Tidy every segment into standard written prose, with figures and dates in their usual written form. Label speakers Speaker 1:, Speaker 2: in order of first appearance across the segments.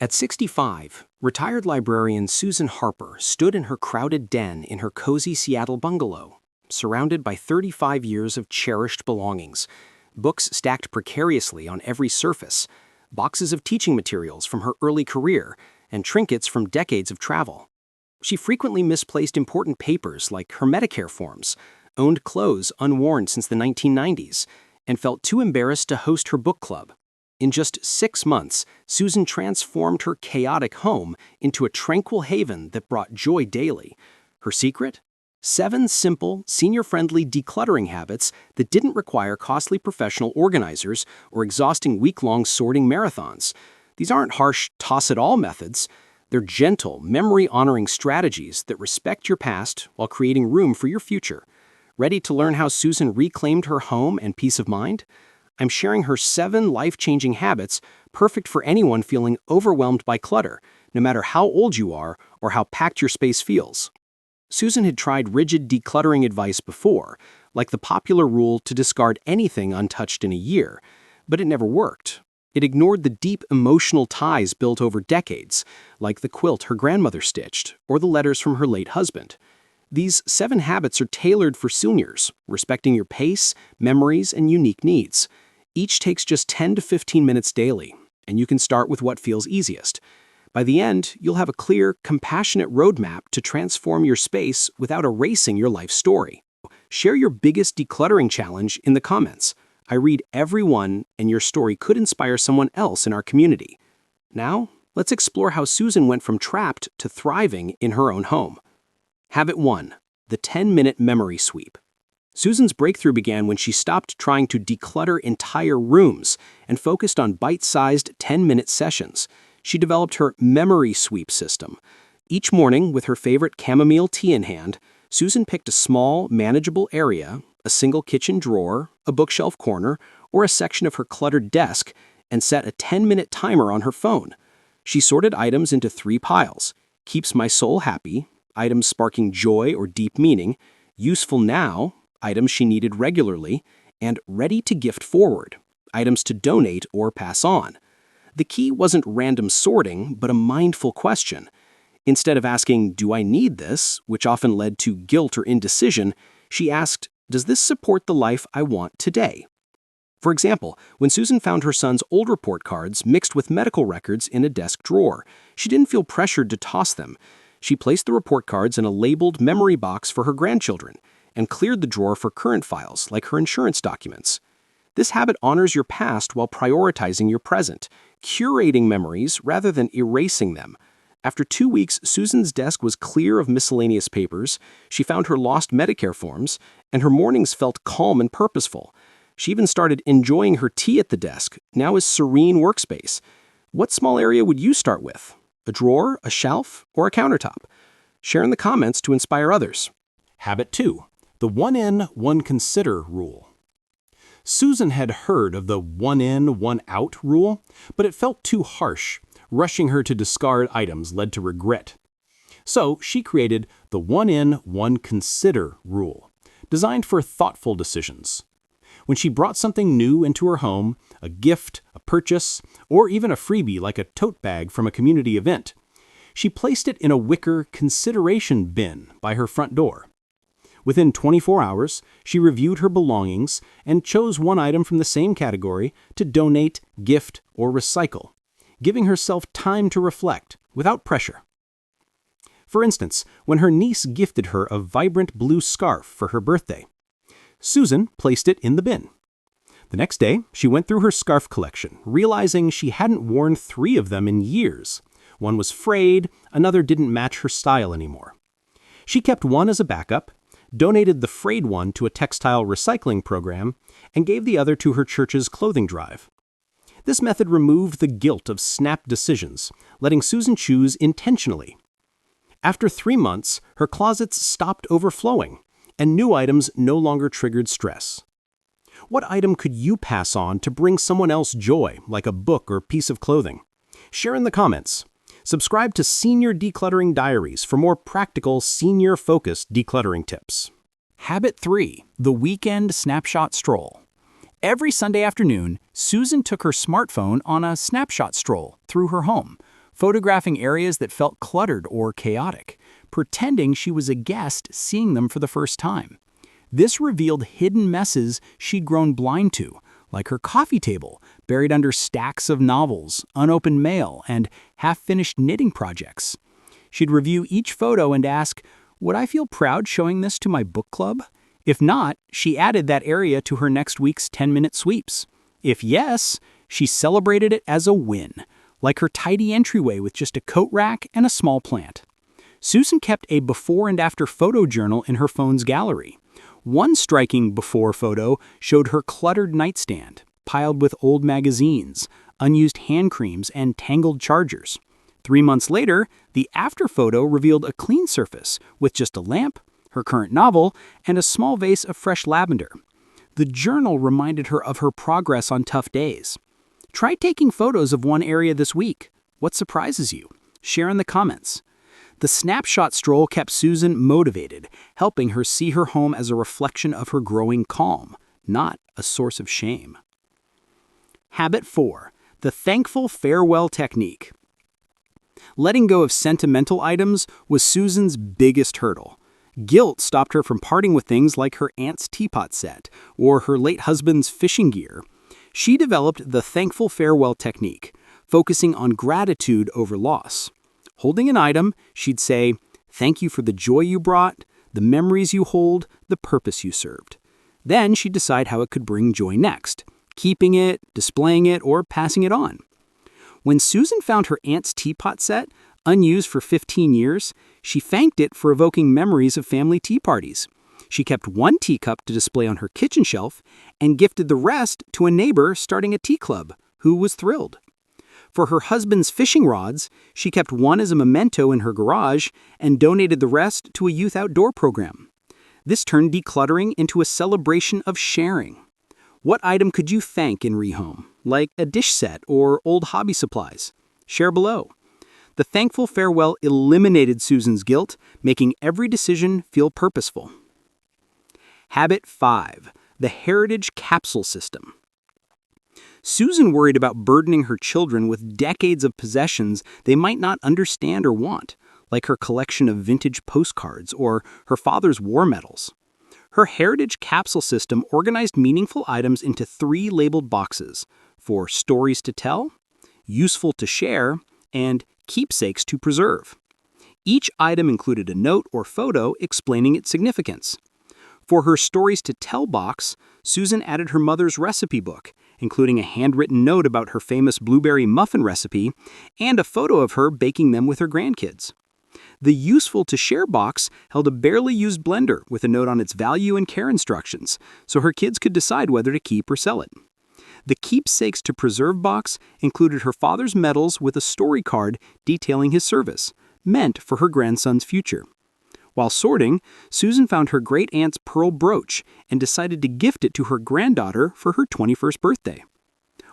Speaker 1: At 65, retired librarian Susan Harper stood in her crowded den in her cozy Seattle bungalow, surrounded by 35 years of cherished belongings, books stacked precariously on every surface, boxes of teaching materials from her early career, and trinkets from decades of travel. She frequently misplaced important papers like her Medicare forms, owned clothes unworn since the 1990s, and felt too embarrassed to host her book club. In just 6 months, Susan transformed her chaotic home into a tranquil haven that brought joy daily. Her secret? 7 simple, senior-friendly decluttering habits that didn't require costly professional organizers or exhausting week-long sorting marathons. These aren't harsh toss-it-all methods. They're gentle, memory-honoring strategies that respect your past while creating room for your future. Ready to learn how Susan reclaimed her home and peace of mind? I'm sharing her 7 life-changing habits perfect for anyone feeling overwhelmed by clutter, no matter how old you are or how packed your space feels. Susan had tried rigid decluttering advice before, like the popular rule to discard anything untouched in a year, but it never worked. It ignored the deep emotional ties built over decades, like the quilt her grandmother stitched or the letters from her late husband. These 7 habits are tailored for seniors, respecting your pace, memories, and unique needs. Each takes just 10 to 15 minutes daily, and you can start with what feels easiest. By the end, you'll have a clear, compassionate roadmap to transform your space without erasing your life story. Share your biggest decluttering challenge in the comments. I read every one, and your story could inspire someone else in our community. Now, let's explore how Susan went from trapped to thriving in her own home. Habit 1. The 10-minute memory sweep. Susan's breakthrough began when she stopped trying to declutter entire rooms and focused on bite-sized 10-minute sessions. She developed her memory sweep system. Each morning, with her favorite chamomile tea in hand, Susan picked a small, manageable area, a single kitchen drawer, a bookshelf corner, or a section of her cluttered desk, and set a 10-minute timer on her phone. She sorted items into 3 piles: keeps my soul happy, items sparking joy or deep meaning, useful now, items she needed regularly, and ready to gift forward, items to donate or pass on. The key wasn't random sorting, but a mindful question. Instead of asking, "Do I need this?" which often led to guilt or indecision, she asked, "Does this support the life I want today?" For example, when Susan found her son's old report cards mixed with medical records in a desk drawer, she didn't feel pressured to toss them. She placed the report cards in a labeled memory box for her grandchildren and cleared the drawer for current files like her insurance documents. This habit honors your past while prioritizing your present, curating memories rather than erasing them. After 2 weeks, Susan's desk was clear of miscellaneous papers, she found her lost Medicare forms, and her mornings felt calm and purposeful. She even started enjoying her tea at the desk, now a serene workspace. What small area would you start with? A drawer, a shelf, or a countertop? Share in the comments to inspire others. Habit 2. The one in, one consider rule. Susan had heard of the one in, one out rule, but it felt too harsh. Rushing her to discard items led to regret. So she created the one in, one consider rule, designed for thoughtful decisions. When she brought something new into her home, a gift, a purchase, or even a freebie like a tote bag from a community event, she placed it in a wicker consideration bin by her front door. Within 24 hours, she reviewed her belongings and chose one item from the same category to donate, gift, or recycle, giving herself time to reflect without pressure. For instance, when her niece gifted her a vibrant blue scarf for her birthday, Susan placed it in the bin. The next day, she went through her scarf collection, realizing she hadn't worn 3 of them in years. One was frayed, another didn't match her style anymore. She kept one as a backup, donated the frayed one to a textile recycling program, and gave the other to her church's clothing drive. This method removed the guilt of snap decisions, letting Susan choose intentionally. After 3 months, her closets stopped overflowing, and new items no longer triggered stress. What item could you pass on to bring someone else joy, like a book or piece of clothing? Share in the comments. Subscribe to Senior Decluttering Diaries for more practical, senior-focused decluttering tips. Habit 3. The Weekend Snapshot Stroll. Every Sunday afternoon, Susan took her smartphone on a snapshot stroll through her home,
Speaker 2: photographing areas that felt cluttered or chaotic, pretending she was a guest seeing them for the first time. This revealed hidden messes she'd grown blind to, like her coffee table, buried under stacks of novels, unopened mail, and half-finished knitting projects. She'd review each photo and ask, "Would I feel proud showing this to my book club?" If not, she added that area to her next week's 10-minute sweeps. If yes, she celebrated it as a win, like her tidy entryway with just a coat rack and a small plant. Susan kept a before and after photo journal in her phone's gallery. One striking before photo showed her cluttered nightstand, piled with old magazines, unused hand creams, and tangled chargers. 3 months later, the after photo revealed a clean surface with just a lamp, her current novel, and a small vase of fresh lavender. The journal reminded her of her progress on tough days. Try taking photos of one area this week. What surprises you? Share in the comments. The Snapshot Stroll kept Susan motivated, helping her see her home as a reflection of her growing calm, not a source of shame. Habit 4. The Thankful Farewell Technique. Letting go of sentimental items was Susan's biggest hurdle. Guilt stopped her from parting with things like her aunt's teapot set or her late husband's fishing gear. She developed the Thankful Farewell Technique, focusing on gratitude over loss. Holding an item, she'd say, "Thank you for the joy you brought, the memories you hold, the purpose you served." Then she'd decide how it could bring joy next, keeping it, displaying it, or passing it on. When Susan found her aunt's teapot set, unused for 15 years, she thanked it for evoking memories of family tea parties. She kept one teacup to display on her kitchen shelf and gifted the rest to a neighbor starting a tea club, who was thrilled. For her husband's fishing rods, she kept one as a memento in her garage and donated the rest to a youth outdoor program. This turned decluttering into a celebration of sharing. What item could you thank in rehome, like a dish set or old hobby supplies? Share below. The Thankful Farewell eliminated Susan's guilt, making every decision feel purposeful. Habit 5. The Heritage Capsule System. Susan worried about burdening her children with decades of possessions they might not understand or want, like her collection of vintage postcards or her father's war medals. Her Heritage Capsule System organized meaningful items into 3 labeled boxes for stories to tell, useful to share, and keepsakes to preserve. Each item included a note or photo explaining its significance. For her Stories to Tell box, Susan added her mother's recipe book, including a handwritten note about her famous blueberry muffin recipe and a photo of her baking them with her grandkids. The Useful to Share box held a barely used blender with a note on its value and care instructions, so her kids could decide whether to keep or sell it. The Keepsakes to Preserve box included her father's medals with a story card detailing his service, meant for her grandson's future. While sorting, Susan found her great-aunt's pearl brooch and decided to gift it to her granddaughter for her 21st birthday.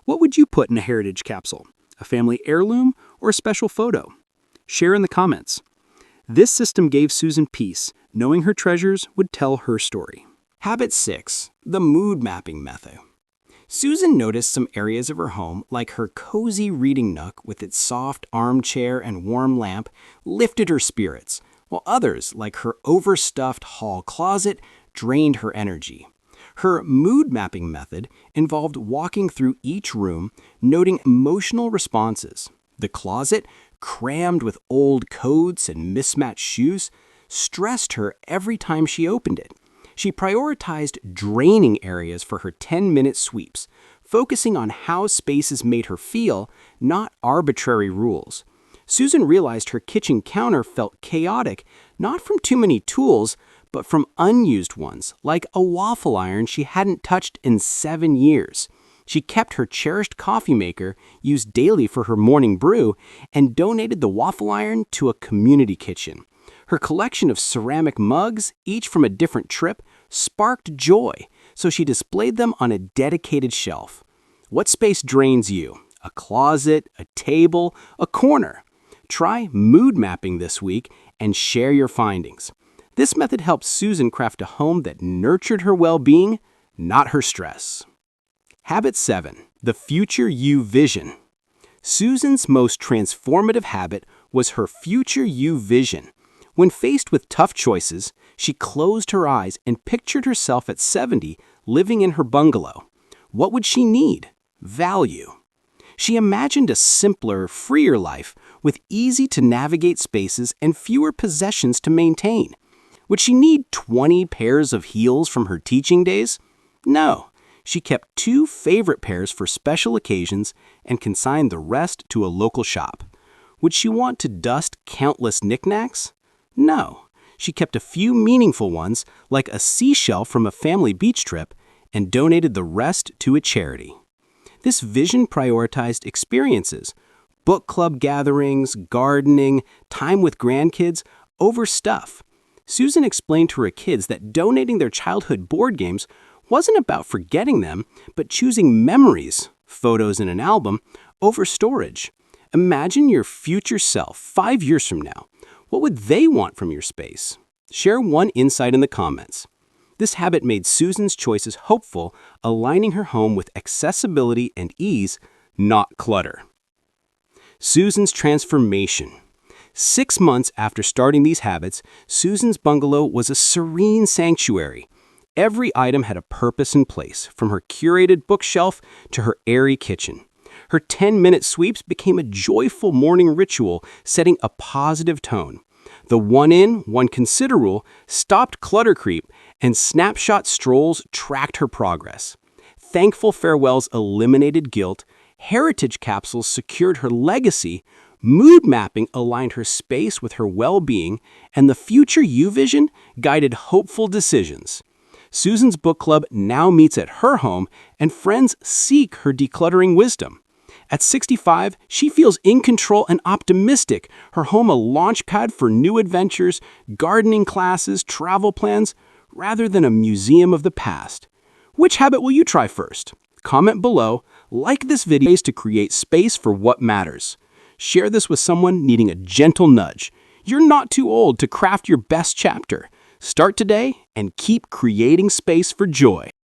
Speaker 2: What would you put in a heritage capsule? A family heirloom or a special photo? Share in the comments. This system gave Susan peace, knowing her treasures would tell her story. Habit 6. The Mood Mapping Method. Susan noticed some areas of her home, like her cozy reading nook with its soft armchair and warm lamp, lifted her spirits, while others, like her overstuffed hall closet, drained her energy. Her mood mapping method involved walking through each room, noting emotional responses. The closet, crammed with old coats and mismatched shoes, stressed her every time she opened it. She prioritized draining areas for her 10-minute sweeps, focusing on how spaces made her feel, not arbitrary rules. Susan realized her kitchen counter felt chaotic, not from too many tools, but from unused ones, like a waffle iron she hadn't touched in 7 years. She kept her cherished coffee maker, used daily for her morning brew, and donated the waffle iron to a community kitchen. Her collection of ceramic mugs, each from a different trip, sparked joy, so she displayed them on a dedicated shelf. What space drains you? A closet, a table, a corner? Try mood mapping this week and share your findings. This method helped Susan craft a home that nurtured her well-being, not her stress. Habit 7. The Future You Vision.
Speaker 1: Susan's most transformative habit was her future you vision. When faced with tough choices, she closed her eyes and pictured herself at 70 living in her bungalow. What would she need? Value. She imagined a simpler, freer life with easy-to-navigate spaces and fewer possessions to maintain. Would she need 20 pairs of heels from her teaching days? No. She kept 2 favorite pairs for special occasions and consigned the rest to a local shop. Would she want to dust countless knickknacks? No. She kept a few meaningful ones, like a seashell from a family beach trip, and donated the rest to a charity. This vision prioritized experiences, book club gatherings, gardening, time with grandkids, over stuff. Susan explained to her kids that donating their childhood board games wasn't about forgetting them, but choosing memories, photos in an album, over storage. Imagine your future self 5 years from now. What would they want from your space? Share one insight in the comments. This habit made Susan's choices hopeful, aligning her home with accessibility and ease, not clutter. Susan's transformation. 6 months after starting these habits, Susan's bungalow was a serene sanctuary. Every item had a purpose and place, from her curated bookshelf to her airy kitchen. Her 10-minute sweeps became a joyful morning ritual, setting a positive tone. The one-in, one-consider rule stopped clutter creep, and Snapshot Strolls tracked her progress. Thankful farewells eliminated guilt, heritage capsules secured her legacy, mood mapping aligned her space with her well-being, and the future you vision guided hopeful decisions. Susan's book club now meets at her home, and friends seek her decluttering wisdom. At 65, she feels in control and optimistic, her home a launchpad for new adventures, gardening classes, travel plans, rather than a museum of the past. Which habit will you try first? Comment below, like this video to create space for what matters. Share this with someone needing a gentle nudge. You're not too old to craft your best chapter. Start today and keep creating space for joy.